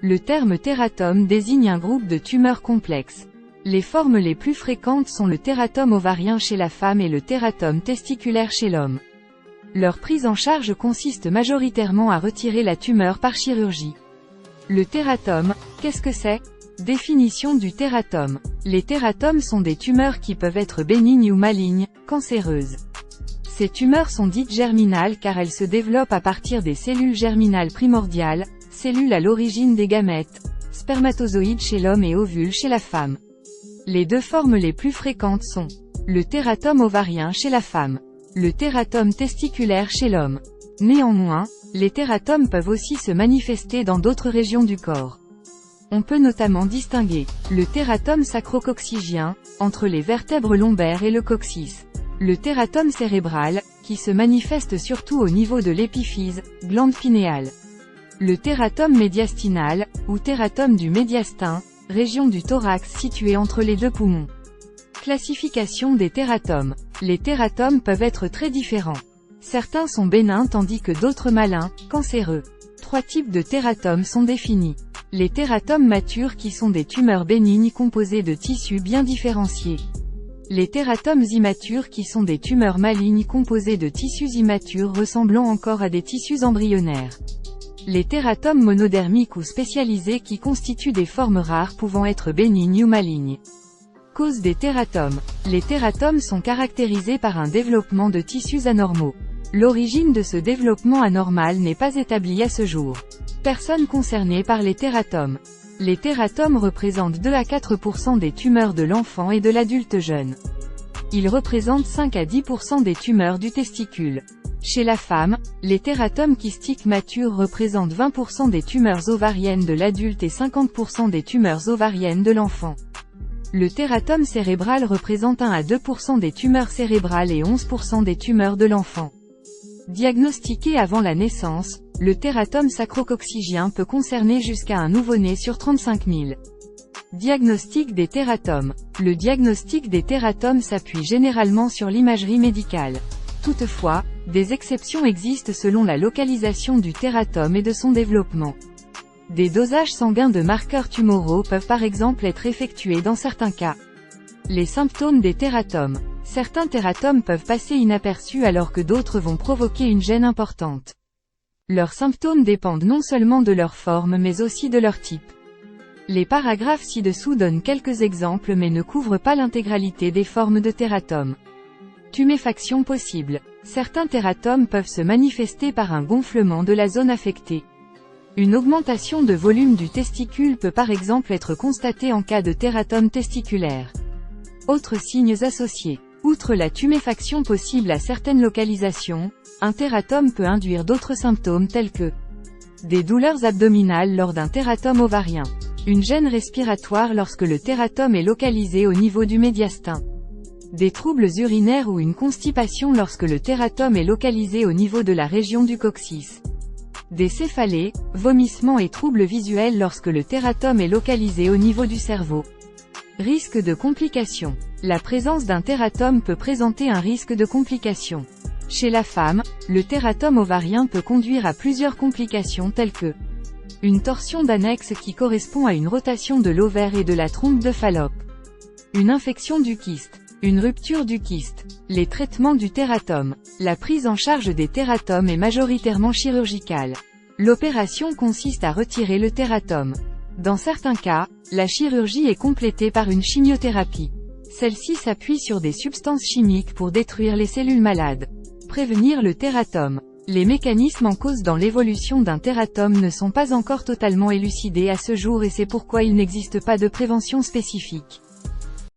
Le terme tératome désigne un groupe de tumeurs complexes. Les formes les plus fréquentes sont le tératome ovarien chez la femme et le tératome testiculaire chez l'homme. Leur prise en charge consiste majoritairement à retirer la tumeur par chirurgie. Le tératome, qu'est-ce que c'est? Définition du tératome. Les tératomes sont des tumeurs qui peuvent être bénignes ou malignes, cancéreuses. Ces tumeurs sont dites germinales car elles se développent à partir des cellules germinales primordiales, cellules à l'origine des gamètes, spermatozoïdes chez l'homme et ovules chez la femme. Les deux formes les plus fréquentes sont le tératome ovarien chez la femme, le tératome testiculaire chez l'homme. Néanmoins, les tératomes peuvent aussi se manifester dans d'autres régions du corps. On peut notamment distinguer le tératome sacrococcygien, entre les vertèbres lombaires et le coccyx. Le tératome cérébral, qui se manifeste surtout au niveau de l'épiphyse, glande pinéale. Le tératome médiastinal, ou tératome du médiastin, région du thorax située entre les deux poumons. Classification des tératomes. Les tératomes peuvent être très différents. Certains sont bénins tandis que d'autres malins, cancéreux. 3 types de tératomes sont définis. Les tératomes matures qui sont des tumeurs bénignes composées de tissus bien différenciés. Les tératomes immatures qui sont des tumeurs malignes composées de tissus immatures ressemblant encore à des tissus embryonnaires. Les tératomes monodermiques ou spécialisés qui constituent des formes rares pouvant être bénignes ou malignes. Cause des tératomes. Les tératomes sont caractérisés par un développement de tissus anormaux. L'origine de ce développement anormal n'est pas établie à ce jour. Personnes concernées par les tératomes. Les tératomes représentent 2 à 4% des tumeurs de l'enfant et de l'adulte jeune. Ils représentent 5 à 10% des tumeurs du testicule. Chez la femme, les tératomes kystiques matures représentent 20% des tumeurs ovariennes de l'adulte et 50% des tumeurs ovariennes de l'enfant. Le tératome cérébral représente 1 à 2% des tumeurs cérébrales et 11% des tumeurs de l'enfant. Diagnostiqué avant la naissance, le tératome sacrococcygien peut concerner jusqu'à un nouveau-né sur 35 000. Diagnostic des tératomes. Le diagnostic des tératomes s'appuie généralement sur l'imagerie médicale. Toutefois, des exceptions existent selon la localisation du tératome et de son développement. Des dosages sanguins de marqueurs tumoraux peuvent par exemple être effectués dans certains cas. Les symptômes des tératomes. Certains tératomes peuvent passer inaperçus alors que d'autres vont provoquer une gêne importante. Leurs symptômes dépendent non seulement de leur forme mais aussi de leur type. Les paragraphes ci-dessous donnent quelques exemples mais ne couvrent pas l'intégralité des formes de tératomes. Tuméfaction possible. Certains tératomes peuvent se manifester par un gonflement de la zone affectée. Une augmentation de volume du testicule peut par exemple être constatée en cas de tératome testiculaire. Autres signes associés. Outre la tuméfaction possible à certaines localisations, un tératome peut induire d'autres symptômes tels que des douleurs abdominales lors d'un tératome ovarien, une gêne respiratoire lorsque le tératome est localisé au niveau du médiastin, des troubles urinaires ou une constipation lorsque le tératome est localisé au niveau de la région du coccyx, des céphalées, vomissements et troubles visuels lorsque le tératome est localisé au niveau du cerveau. Risque de complications. La présence d'un tératome peut présenter un risque de complications. Chez la femme, le tératome ovarien peut conduire à plusieurs complications telles que une torsion d'annexe qui correspond à une rotation de l'ovaire et de la trompe de Fallope, une infection du kyste, une rupture du kyste. Les traitements du tératome. La prise en charge des tératomes est majoritairement chirurgicale. L'opération consiste à retirer le tératome. Dans certains cas, la chirurgie est complétée par une chimiothérapie. Celle-ci s'appuie sur des substances chimiques pour détruire les cellules malades. Prévenir le tératome. Les mécanismes en cause dans l'évolution d'un tératome ne sont pas encore totalement élucidés à ce jour et c'est pourquoi il n'existe pas de prévention spécifique.